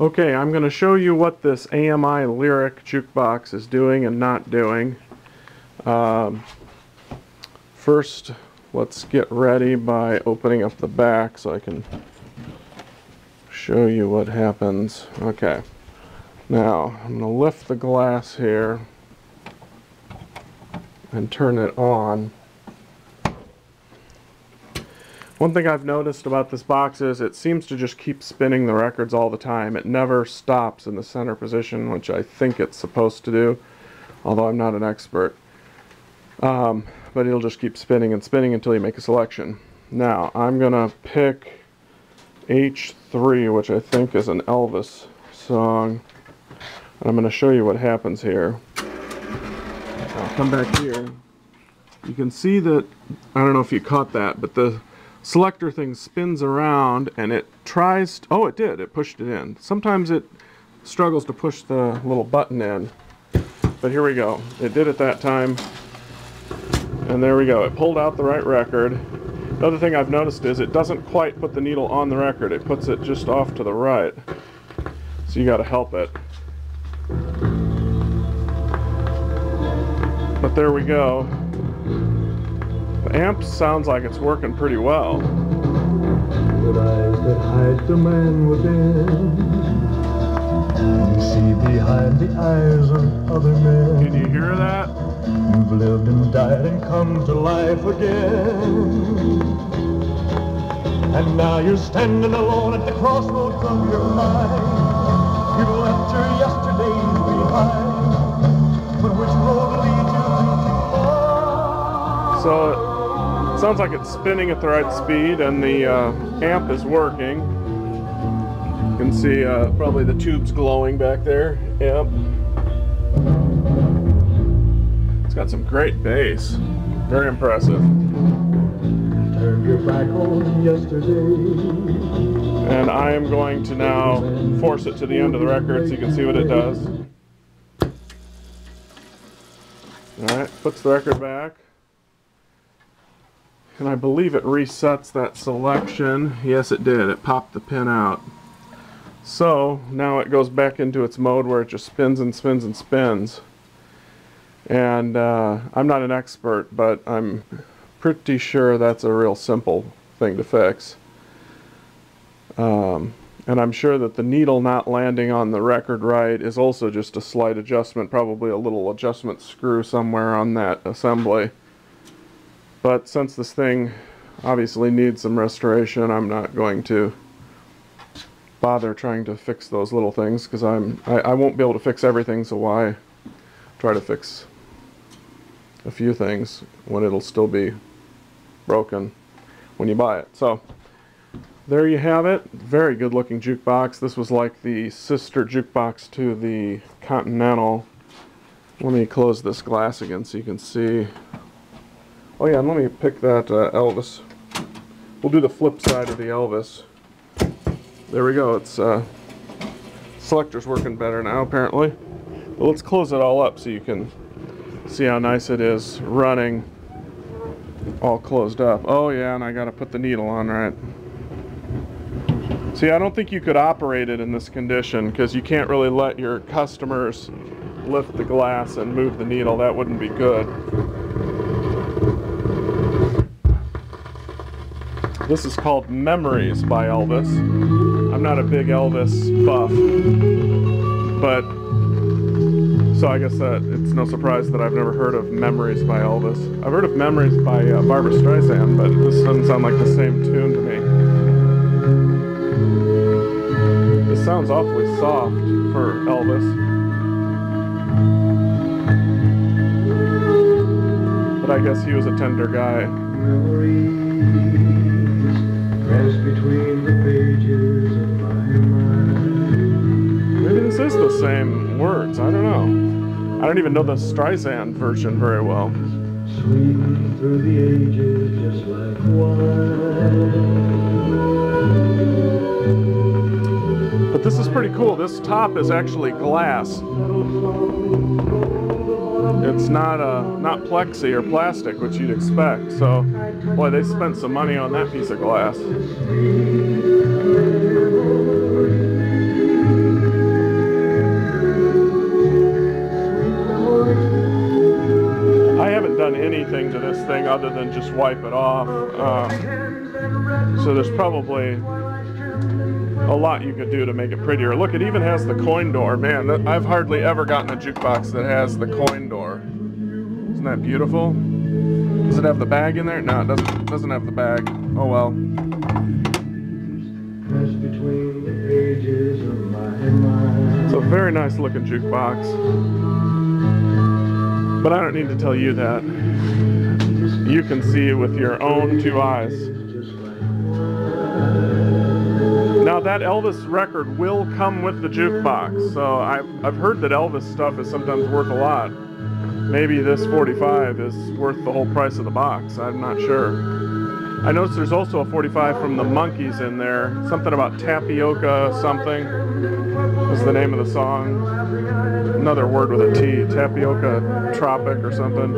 Okay, I'm going to show you what this AMI Lyric Jukebox is doing and not doing. First, let's get ready by opening up the back so I can show you what happens. Okay, now I'm going to lift the glass here and turn it on. One thing I've noticed about this box is it seems to just keep spinning the records all the time. It never stops in the center position, which I think it's supposed to do, although I'm not an expert. But it'll just keep spinning and spinning until you make a selection. Now, I'm going to pick H3, which I think is an Elvis song. And I'm going to show you what happens here. I'll come back here. You can see that, I don't know if you caught that, but the selector thing spins around and it tries to, oh, it did, it pushed it in. Sometimes it struggles to push the little button in, but here we go. It did it that time, and there we go. It pulled out the right record. Another thing I've noticed is it doesn't quite put the needle on the record. It puts it just off to the right, so you got to help it. But there we go. The amp sounds like it's working pretty well. With eyes that hide the man within, you see behind the eyes of other men. Can you hear that? You've lived and died and come to life again. And now you're standing alone at the crossroads of your mind. You've left your yesterdays behind, but which road leads you to tomorrow? So it sounds like it's spinning at the right speed, and the amp is working. You can see probably the tubes glowing back there. Yep. It's got some great bass. Very impressive. Turn your back on yesterday. And I am going to now force it to the end of the record so you can see what it does. Alright, puts the record back. And I believe it resets that selection. Yes, it did. It popped the pin out. So now it goes back into its mode where it just spins and spins and spins. And I'm not an expert, but I'm pretty sure that's a real simple thing to fix. And I'm sure that the needle not landing on the record right is also just a slight adjustment, probably a little adjustment screw somewhere on that assembly. But since this thing obviously needs some restoration, I'm not going to bother trying to fix those little things, because I won't be able to fix everything, so why try to fix a few things when it'll still be broken when you buy it. So there you have it. Very good looking jukebox. This was like the sister jukebox to the Continental. Let me close this glass again so you can see. Oh yeah, and let me pick that Elvis. We'll do the flip side of the Elvis. There we go. It's selector's working better now apparently. But let's close it all up so you can see how nice it is running all closed up. Oh yeah, and I gotta put the needle on right. See, I don't think you could operate it in this condition because you can't really let your customers lift the glass and move the needle. That wouldn't be good. This is called Memories by Elvis. I'm not a big Elvis buff, but so I guess that it's no surprise that I've never heard of Memories by Elvis. I've heard of Memories by Barbra Streisand, but this doesn't sound like the same tune to me. This sounds awfully soft for Elvis. But I guess he was a tender guy. Between the pages of my mind. Maybe this is the same words. I don't know. I don't even know the Streisand version very well. Sweet through the ages, just like wine. But this is pretty cool. This top is actually glass. It's not plexi or plastic, which you'd expect. So, boy, they spent some money on that piece of glass. thing other than just wipe it off. So there's probably a lot you could do to make it prettier. Look, it even has the coin door. Man, I've hardly ever gotten a jukebox that has the coin door. Isn't that beautiful? Does it have the bag in there? No, it doesn't have the bag. Oh well. It's a very nice looking jukebox. But I don't need to tell you that. You can see it with your own two eyes. Now that Elvis record will come with the jukebox, so I've heard that Elvis stuff is sometimes worth a lot. Maybe this 45 is worth the whole price of the box. I'm not sure. I noticed there's also a 45 from the Monkees in there. Something about tapioca something is the name of the song. Another word with a T. Tapioca tropic or something.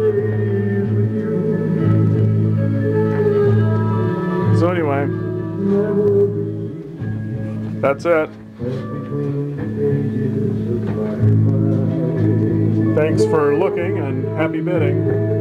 So anyway, that's it. Thanks for looking and happy bidding.